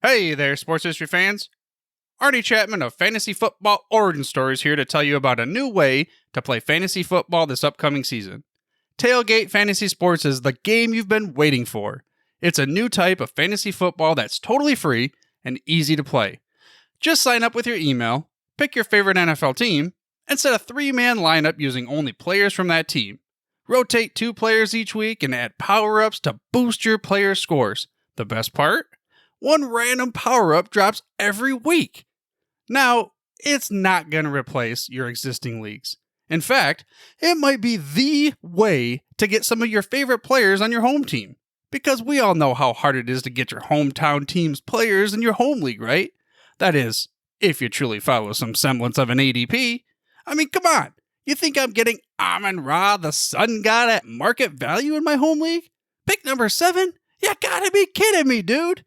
Hey there, sports history fans. Arnie Chapman of Fantasy Football Origin Stories here to tell you about a new way to play fantasy football this upcoming season. Tailgate Fantasy Sports is the game you've been waiting for. It's a new type of fantasy football that's totally free and easy to play. Just sign up with your email, pick your favorite NFL team, and set a 3-man lineup using only players from that team. Rotate 2 players each week and add power-ups to boost your players' scores. The best part? 1 random power-up drops every week. Now, it's not going to replace your existing leagues. In fact, it might be the way to get some of your favorite players on your home team. Because we all know how hard it is to get your hometown team's players in your home league, right? That is, if you truly follow some semblance of an ADP. I mean, come on. You think I'm getting Amon-Ra, the sun god, at market value in my home league? Pick number 7? You gotta be kidding me, dude.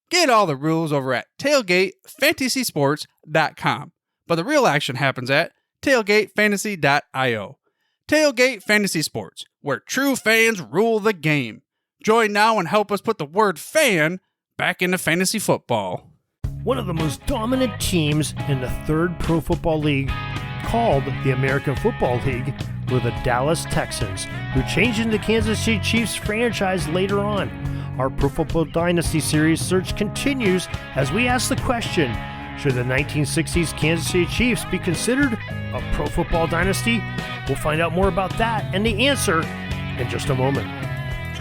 Get all the rules over at tailgatefantasysports.com. But the real action happens at tailgatefantasy.io. Tailgate Fantasy Sports, where true fans rule the game. Join now and help us put the word fan back into fantasy football. One of the most dominant teams in the third Pro Football League, called the American Football League, were the Dallas Texans, who changed into Kansas City Chiefs franchise later on. Our Pro Football Dynasty series search continues as we ask the question, should the 1960s Kansas City Chiefs be considered a Pro Football Dynasty? We'll find out more about that and the answer in just a moment.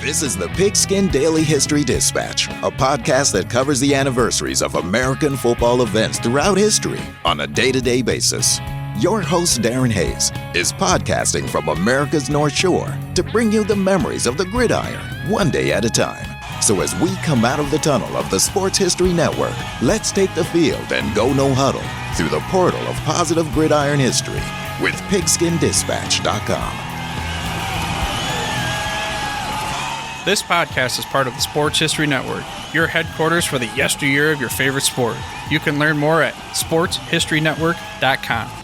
This is the Pigskin Daily History Dispatch, a podcast that covers the anniversaries of American football events throughout history on a day-to-day basis. Your host, Darren Hayes, is podcasting from America's North Shore to bring you the memories of the gridiron, one day at a time. So as we come out of the tunnel of the Sports History Network, let's take the field and go no huddle through the portal of positive gridiron history with pigskindispatch.com. This podcast is part of the Sports History Network, your headquarters for the yesteryear of your favorite sport. You can learn more at sportshistorynetwork.com.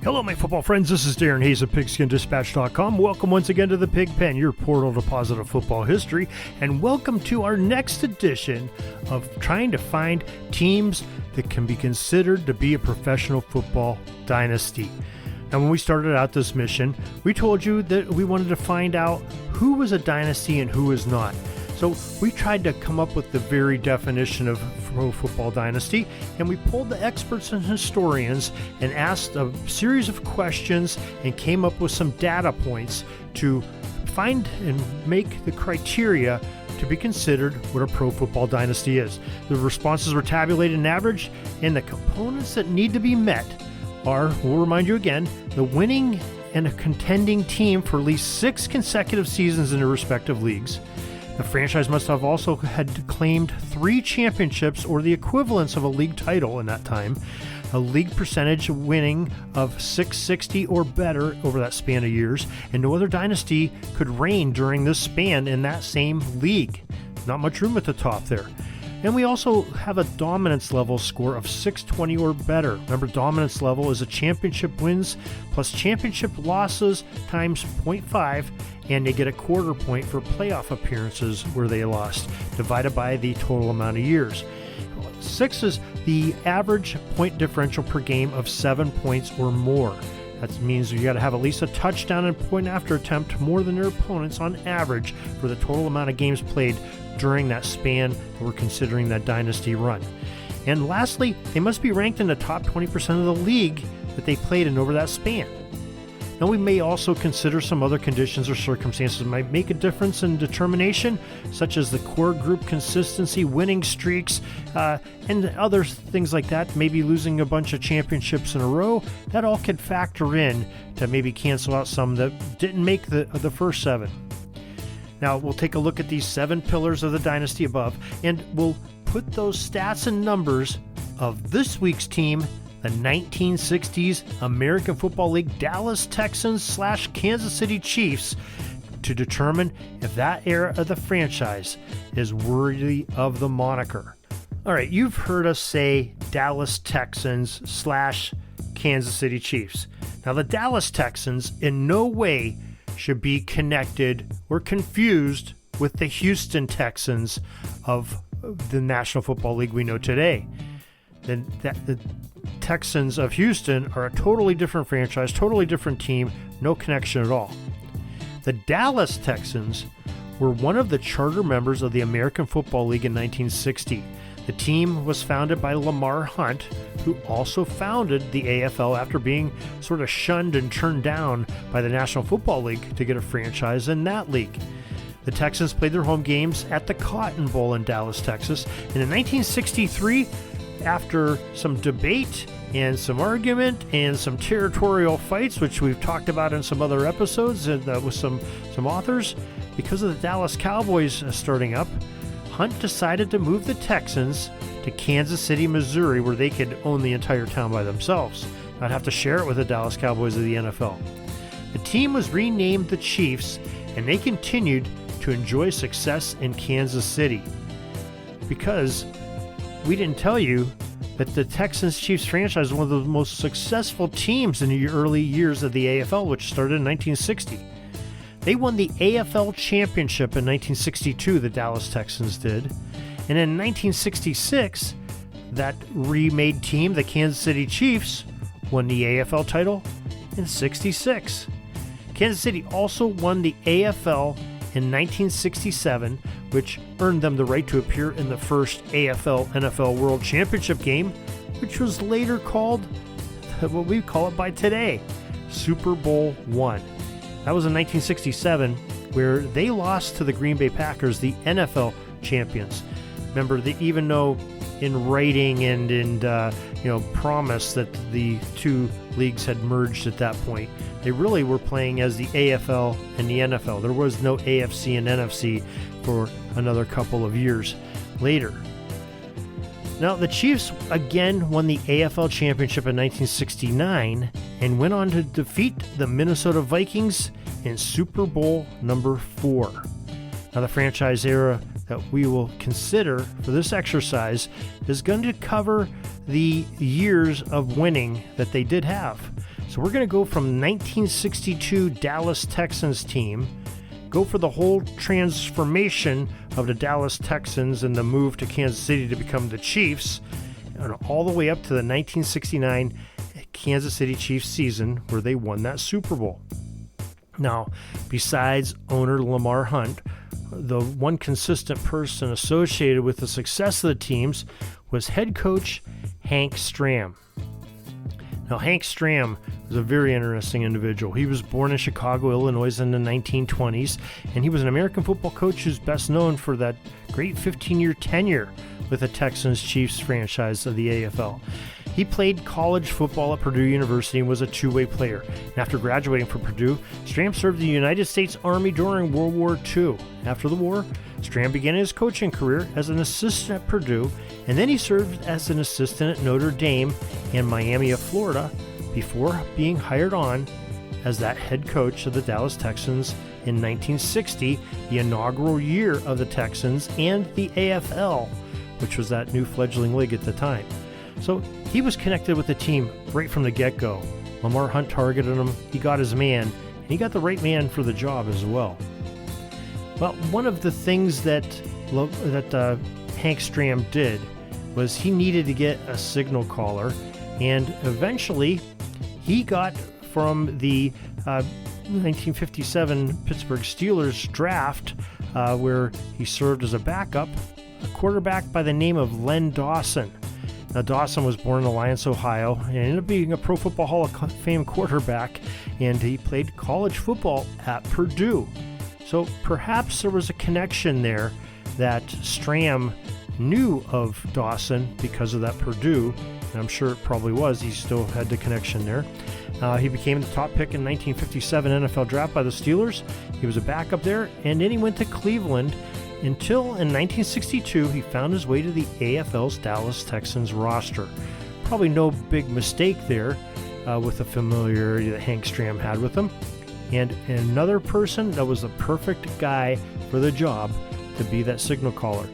Hello, my football friends. This is Darren Hayes of PigskinDispatch.com. Welcome once again to the Pig Pen, your portal to positive football history, and welcome to our next edition of trying to find teams that can be considered to be a professional football dynasty. Now, when we started out this mission, we told you that we wanted to find out who was a dynasty and who was not. So we tried to come up with the very definition of Pro Football Dynasty, and we pulled the experts and historians and asked a series of questions and came up with some data points to find and make the criteria to be considered what a Pro Football Dynasty is. The responses were tabulated and averaged, and the components that need to be met are, we'll remind you again, the winning and a contending team for at least 6 consecutive seasons in their respective leagues. The franchise must have also had claimed 3 championships or the equivalents of a league title in that time, a league percentage winning of .660 or better over that span of years, and no other dynasty could reign during this span in that same league. Not much room at the top there. And we also have a dominance level score of 620 or better. Remember, dominance level is a championship wins plus championship losses times 0.5, and they get a quarter point for playoff appearances where they lost, divided by the total amount of years. 6 is the average point differential per game of 7 points or more. That means you got to have at least a touchdown and point after attempt more than their opponents on average for the total amount of games played during that span that we're considering that dynasty run. And lastly, they must be ranked in the top 20% of the league that they played in over that span. Now, we may also consider some other conditions or circumstances that might make a difference in determination, such as the core group consistency, winning streaks, and other things like that, maybe losing a bunch of championships in a row. That all could factor in to maybe cancel out some that didn't make the first 7. Now, we'll take a look at these 7 pillars of the dynasty above, and we'll put those stats and numbers of this week's team, the 1960s American Football League Dallas Texans / Kansas City Chiefs, to determine if that era of the franchise is worthy of the moniker. All right, you've heard us say Dallas Texans / Kansas City Chiefs. Now, the Dallas Texans in no way should be connected or confused with the Houston Texans of the National Football League we know today. The Texans of Houston are a totally different franchise, totally different team, no connection at all. The Dallas Texans were one of the charter members of the American Football League in 1960. The team was founded by Lamar Hunt, who also founded the AFL after being sort of shunned and turned down by the National Football League to get a franchise in that league. The Texans played their home games at the Cotton Bowl in Dallas, Texas. And in 1963, after some debate and some argument and some territorial fights, which we've talked about in some other episodes and with some authors, because of the Dallas Cowboys starting up, Hunt decided to move the Texans to Kansas City, Missouri, where they could own the entire town by themselves, not have to share it with the Dallas Cowboys of the NFL. The team was renamed the Chiefs, and they continued to enjoy success in Kansas City. Because we didn't tell you that the Texans-Chiefs franchise was one of the most successful teams in the early years of the AFL, which started in 1960. They won the AFL championship in 1962, the Dallas Texans did. And in 1966, that remade team, the Kansas City Chiefs, won the AFL title in 66. Kansas City also won the AFL in 1967, which earned them the right to appear in the first AFL-NFL World Championship game, which was later called what we call it by today, Super Bowl I. That was in 1967, where they lost to the Green Bay Packers, the NFL champions. Remember, even though in writing and in promise that the two leagues had merged at that point, they really were playing as the AFL and the NFL. There was no AFC and NFC for another couple of years later. Now, the Chiefs again won the AFL championship in 1969 and went on to defeat the Minnesota Vikings in Super Bowl number 4. Now, the franchise era that we will consider for this exercise is going to cover the years of winning that they did have. So we're going to go from 1962 Dallas Texans team, go for the whole transformation of the Dallas Texans and the move to Kansas City to become the Chiefs, and all the way up to the 1969 Kansas City Chiefs season where they won that Super Bowl. Now, besides owner Lamar Hunt, the one consistent person associated with the success of the teams was head coach Hank Stram. Now, Hank Stram was a very interesting individual. He was born in Chicago, Illinois in the 1920s, and he was an American football coach who's best known for that great 15-year tenure with the Texans-Chiefs franchise of the AFL. He played college football at Purdue University and was a two-way player. And after graduating from Purdue, Stram served the United States Army during World War II. After the war, Stram began his coaching career as an assistant at Purdue, and then he served as an assistant at Notre Dame and Miami of Florida before being hired on as that head coach of the Dallas Texans in 1960, the inaugural year of the Texans and the AFL, which was that new fledgling league at the time. So he was connected with the team right from the get-go. Lamar Hunt targeted him, he got his man, and he got the right man for the job as well. Well, one of the things that Hank Stram did was he needed to get a signal caller, and eventually he got from the 1957 Pittsburgh Steelers draft, where he served as a backup, a quarterback by the name of Len Dawson. Now, Dawson was born in Alliance, Ohio, and ended up being a Pro Football Hall of Fame quarterback, and he played college football at Purdue. So perhaps there was a connection there that Stram knew of Dawson because of that Purdue, and I'm sure it probably was. He still had the connection there. He became the top pick in 1957 NFL draft by the Steelers. He was a backup there, and then he went to Cleveland until in 1962 he found his way to the AFL's Dallas Texans roster. Probably no big mistake there with the familiarity that Hank Stram had with him. And another person that was the perfect guy for the job to be that signal caller.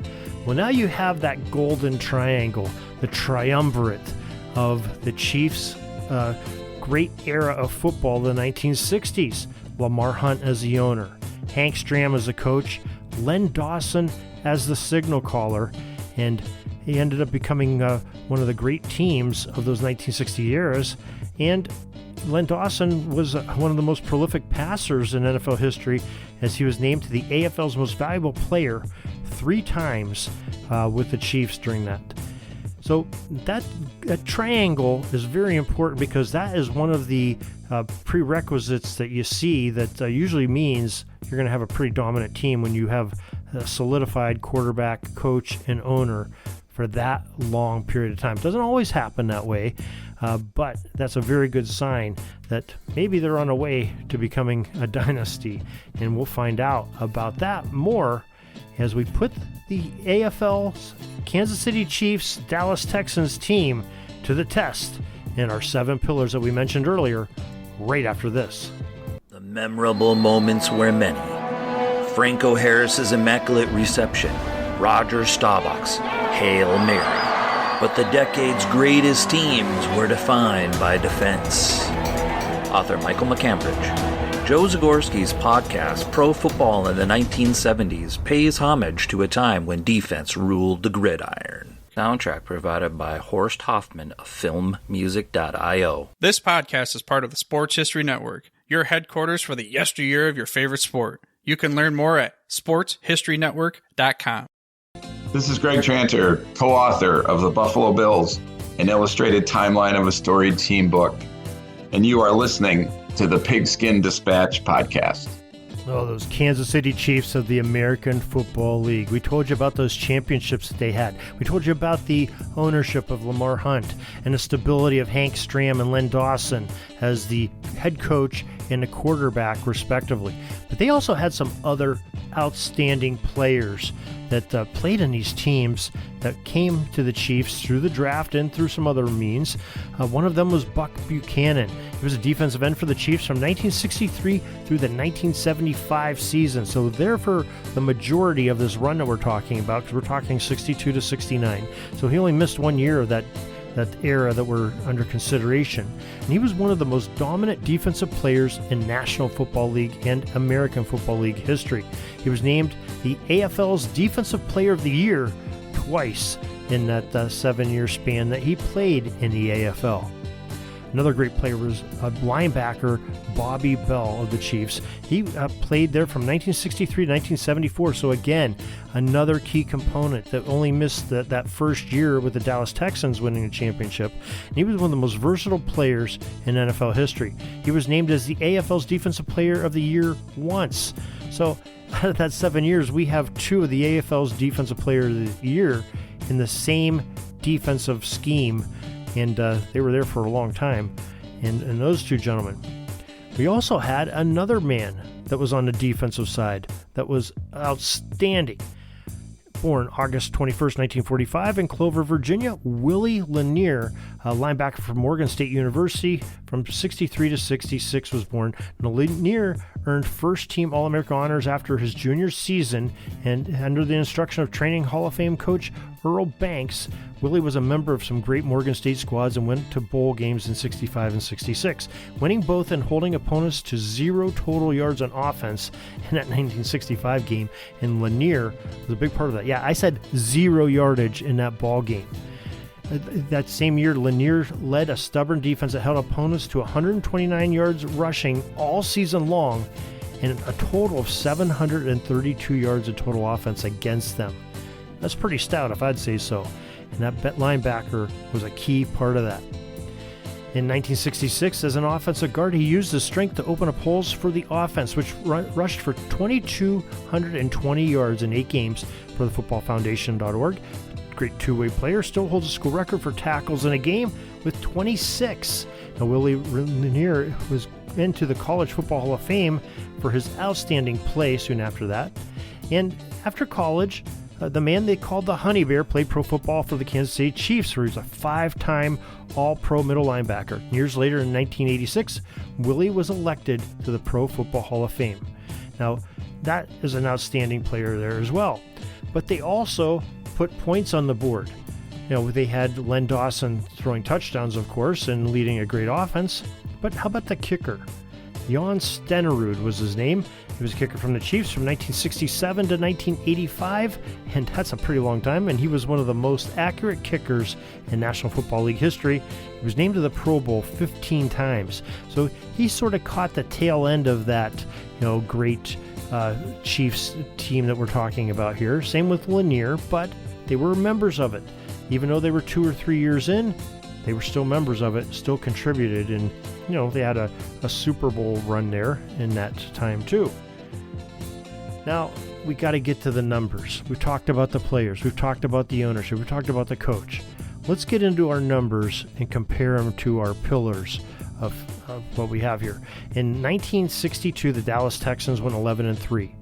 Well, now you have that golden triangle, the triumvirate of the Chiefs' great era of football, the 1960s. Lamar Hunt as the owner, Hank Stram as the coach, Len Dawson as the signal caller, and he ended up becoming one of the great teams of those 1960 eras. And Len Dawson was one of the most prolific passers in NFL history, as he was named to the AFL's most valuable player 3 times with the Chiefs during that. So that triangle is very important, because that is one of the prerequisites that you see that usually means you're going to have a pretty dominant team when you have a solidified quarterback, coach, and owner for that long period of time. It doesn't always happen that way, but that's a very good sign that maybe they're on a way to becoming a dynasty, and we'll find out about that more as we put the AFL's Kansas City Chiefs Dallas Texans team to the test in our 7 pillars that we mentioned earlier, right after this. The memorable moments were many. Franco Harris's immaculate reception, Roger Staubach's Hail Mary. But the decade's greatest teams were defined by defense. Author Michael McCambridge. Joe Zagorski's podcast, Pro Football in the 1970's, pays homage to a time when defense ruled the gridiron. Soundtrack provided by Horst Hoffman of filmmusic.io. This podcast is part of the Sports History Network, your headquarters for the yesteryear of your favorite sport. You can learn more at sportshistorynetwork.com. This is Greg Tranter, co-author of The Buffalo Bills, an illustrated timeline of a storied team book. And you are listening to the Pigskin Dispatch podcast. Oh, those Kansas City Chiefs of the American Football League. We told you about those championships that they had. We told you about the ownership of Lamar Hunt and the stability of Hank Stram and Len Dawson as the head coach and the quarterback, respectively. But they also had some other outstanding players that played in these teams that came to the Chiefs through the draft and through some other means. One of them was Buck Buchanan. He was a defensive end for the Chiefs from 1963 through the 1975 season. So there for the majority of this run that we're talking about, because we're talking 62 to 69. So he only missed 1 year of that era that we're under consideration. And he was one of the most dominant defensive players in National Football League and American Football League history. He was named the AFL's Defensive Player of the Year twice in that 7-year span that he played in the AFL. Another great player was linebacker Bobby Bell of the Chiefs. He played there from 1963 to 1974. So again, another key component that only missed that first year with the Dallas Texans winning the championship. And he was one of the most versatile players in NFL history. He was named as the AFL's Defensive Player of the Year once. So out of that 7 years, we have 2 of the AFL's Defensive Player of the Year in the same defensive scheme. And they were there for a long time, and those 2 gentlemen. We also had another man that was on the defensive side that was outstanding. Born August 21st, 1945 in Clover, Virginia, Willie Lanier, a linebacker from Morgan State University from 63 to 66 was born. Now, Lanier earned first-team All-American honors after his junior season, and under the instruction of training Hall of Fame coach Earl Banks, Willie was a member of some great Morgan State squads and went to bowl games in 65 and 66, winning both and holding opponents to 0 total yards on offense in that 1965 game, and Lanier was a big part of that. Yeah, I said 0 yardage in that ball game. That same year, Lanier led a stubborn defense that held opponents to 129 yards rushing all season long and a total of 732 yards of total offense against them. That's pretty stout, if I'd say so. And that linebacker was a key part of that. In 1966, as an offensive guard, he used his strength to open up holes for the offense, which rushed for 2,220 yards in 8 games for the footballfoundation.org. Great two-way player, still holds a school record for tackles in a game with 26. Now, Willie Lanier was into the College Football Hall of Fame for his outstanding play soon after that. And after college, the man they called the Honey Bear played pro football for the Kansas City Chiefs, where he was a 5-time All-Pro middle linebacker. Years later, in 1986, Willie was elected to the Pro Football Hall of Fame. Now, that is an outstanding player there as well. But they also put points on the board. You know, they had Len Dawson throwing touchdowns, of course, and leading a great offense. But how about the kicker? Jan Stenerud was his name. He was a kicker from the Chiefs from 1967 to 1985, and that's a pretty long time, and he was one of the most accurate kickers in National Football League history. He was named to the Pro Bowl 15 times. So he sort of caught the tail end of that, great Chiefs team that we're talking about here. Same with Lanier, but they were members of it. Even though they were 2 or 3 years in, they were still members of it, still contributed, and they had a Super Bowl run there in that time too. Now, we got to get to the numbers. We've talked about the players. We've talked about the ownership. We've talked about the coach. Let's get into our numbers and compare them to our pillars of what we have here. In 1962, the Dallas Texans went 11-3.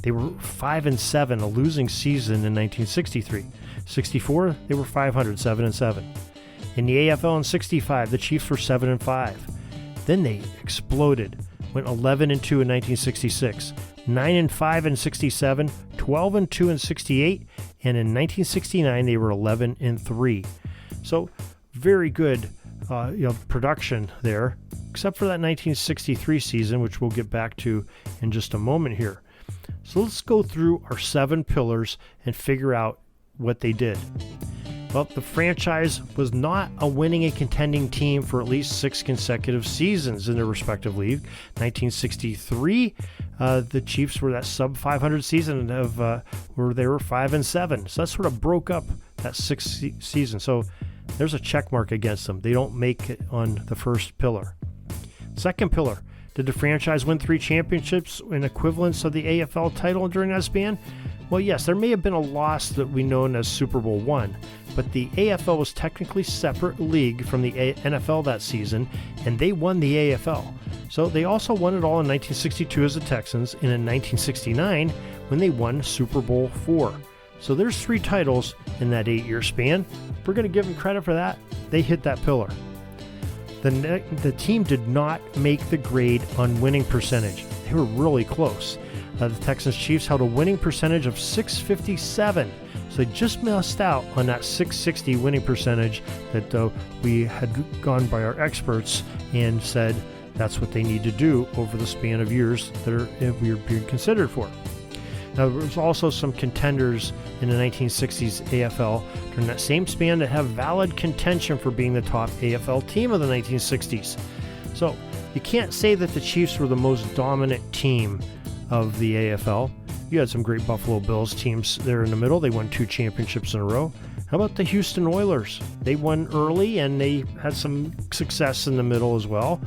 They were 5-7, a losing season in 1963. 64, they were 500, 7-7. In the AFL in 65, the Chiefs were 7-5. Then they exploded, went 11-2 in 1966, 9-5 in 67, 12-2 in 68, and in 1969 they were 11-3. So very good production there, except for that 1963 season, which we'll get back to in just a moment here. So let's go through our 7 pillars and figure out what they did. Well, the franchise was not a winning and contending team for at least 6 consecutive seasons in their respective league. 1963, the Chiefs were that sub-500 season of where they were 5-7. So that sort of broke up that 6th season. So there's a check mark against them. They don't make it on the first pillar. Second pillar, did the franchise win 3 championships in equivalence of the AFL title during that span? Well, yes, there may have been a loss that we know as Super Bowl I, but the AFL was technically separate league from the NFL that season, and they won the AFL. So they also won it all in 1962 as the Texans, and in 1969 when they won Super Bowl IV. So there's 3 titles in that 8-year span. If we're going to give them credit for that, they hit that pillar. The team did not make the grade on winning percentage. They were really close. The Texans Chiefs held a winning percentage of .657, so they just missed out on that .660 winning percentage that we had gone by our experts and said that's what they need to do over the span of years that we are being considered for. Now, there was also some contenders in the 1960s AFL during that same span that have valid contention for being the top AFL team of the 1960s. So you can't say that the Chiefs were the most dominant team of the AFL. You had some great Buffalo Bills teams there in the middle. They won 2 championships in a row. How about the Houston Oilers? They won early and they had some success in the middle as well.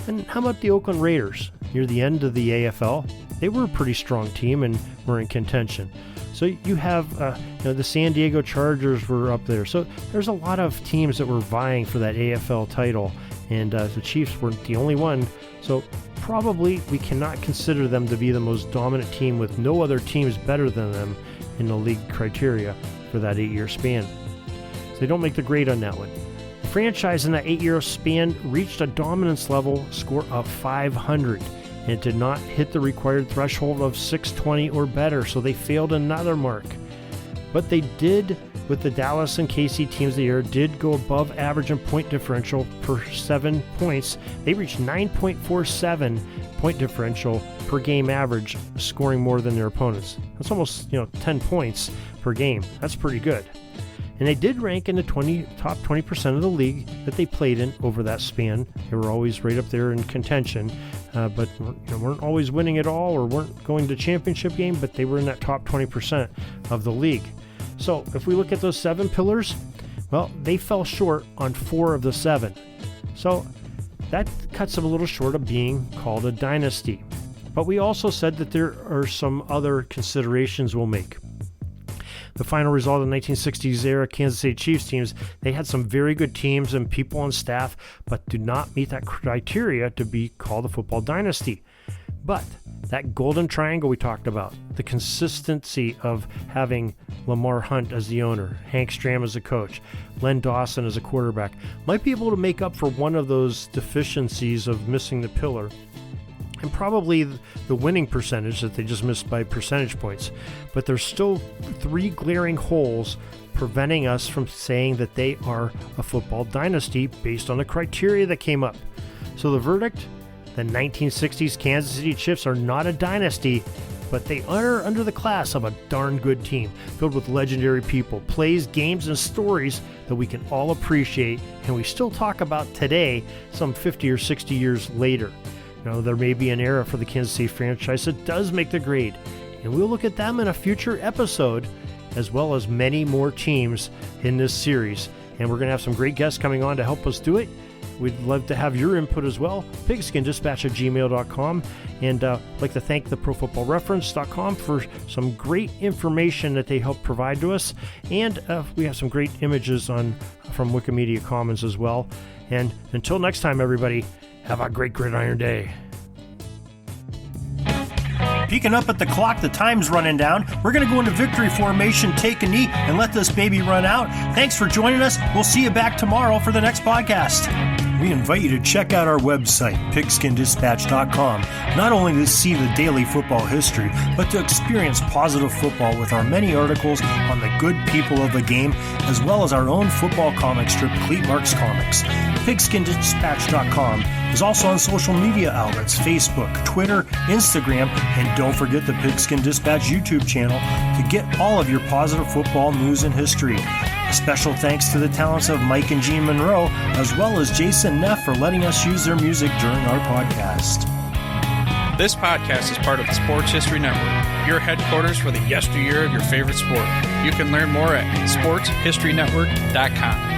And how about the Oakland Raiders? Near the end of the AFL, they were a pretty strong team and were in contention. So you have the San Diego Chargers were up there. So there's a lot of teams that were vying for that AFL title, and the Chiefs weren't the only one. So probably we cannot consider them to be the most dominant team with no other teams better than them in the league criteria for that 8-year span. So they don't make the grade on that one. The franchise in that 8-year span reached a dominance level score of 500. And it did not hit the required threshold of 620 or better, so they failed another mark. But they did, with the Dallas and KC teams of the year, did go above average in point differential per 7 points. They reached 9.47 point differential per game average, scoring more than their opponents. That's almost 10 points per game. That's pretty good. And they did rank in the top 20% of the league that they played in over that span. They were always right up there in contention, but weren't always winning at all or weren't going to championship game, but they were in that top 20% of the league. So if we look at those 7 pillars, well, they fell short on 4 of the 7. So that cuts them a little short of being called a dynasty. But we also said that there are some other considerations we'll make. The final result of the 1960s era Kansas City Chiefs teams, they had some very good teams and people on staff, but do not meet that criteria to be called a football dynasty. But that golden triangle we talked about, the consistency of having Lamar Hunt as the owner, Hank Stram as a coach, Len Dawson as a quarterback, might be able to make up for one of those deficiencies of missing the pillar. And probably the winning percentage that they just missed by percentage points. But there's still 3 glaring holes preventing us from saying that they are a football dynasty based on the criteria that came up. So the verdict, The 1960s Kansas City Chiefs are not a dynasty, but they are under the class of a darn good team, filled with legendary people, plays, games, and stories that we can all appreciate and we still talk about today, some 50 or 60 years later. There may be an era for the Kansas City franchise that does make the grade, and we'll look at them in a future episode, as well as many more teams in this series. And we're going to have some great guests coming on to help us do it. We'd love to have your input as well. pigskindispatch@gmail.com. And I'd like to thank the profootballreference.com for some great information that they help provide to us. And we have some great images from Wikimedia Commons as well. And until next time, everybody, have a great gridiron day. Peeking up at the clock, the time's running down. We're going to go into victory formation, take a knee, and let this baby run out. Thanks for joining us. We'll see you back tomorrow for the next podcast. We invite you to check out our website, pigskindispatch.com, not only to see the daily football history, but to experience positive football with our many articles on the good people of the game, as well as our own football comic strip, Cleat Marks Comics. Pigskindispatch.com is also on social media outlets, Facebook, Twitter, Instagram, and don't forget the Pigskin Dispatch YouTube channel to get all of your positive football news and history. Special thanks to the talents of Mike and Gene Monroe, as well as Jason Neff for letting us use their music during our podcast. This podcast is part of the Sports History Network, your headquarters for the yesteryear of your favorite sport. You can learn more at sportshistorynetwork.com.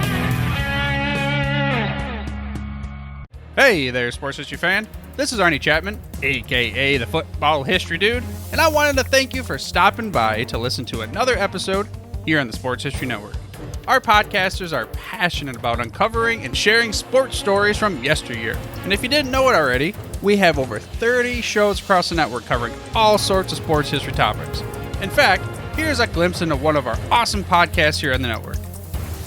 Hey there, sports history fan. This is Arnie Chapman, aka the Football History Dude, and I wanted to thank you for stopping by to listen to another episode here on the Sports History Network. Our podcasters are passionate about uncovering and sharing sports stories from yesteryear. And if you didn't know it already, we have over 30 shows across the network covering all sorts of sports history topics. In fact, here's a glimpse into one of our awesome podcasts here on the network.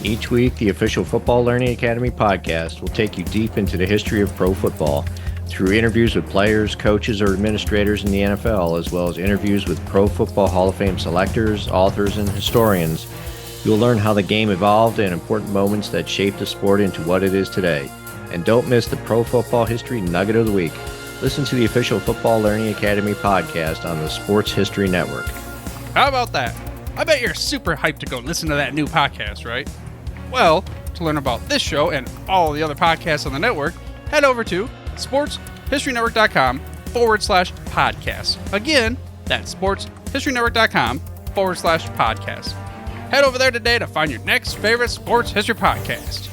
Each week, the official Football Learning Academy podcast will take you deep into the history of pro football through interviews with players, coaches, or administrators in the NFL, as well as interviews with Pro Football Hall of Fame selectors, authors, and historians. You'll learn how the game evolved and important moments that shaped the sport into what it is today. And don't miss the Pro Football History Nugget of the Week. Listen to the official Football Learning Academy podcast on the Sports History Network. How about that? I bet you're super hyped to go listen to that new podcast, right? Well, to learn about this show and all the other podcasts on the network, head over to sportshistorynetwork.com/podcast. Again, that's sportshistorynetwork.com/podcast. Head over there today to find your next favorite sports history podcast.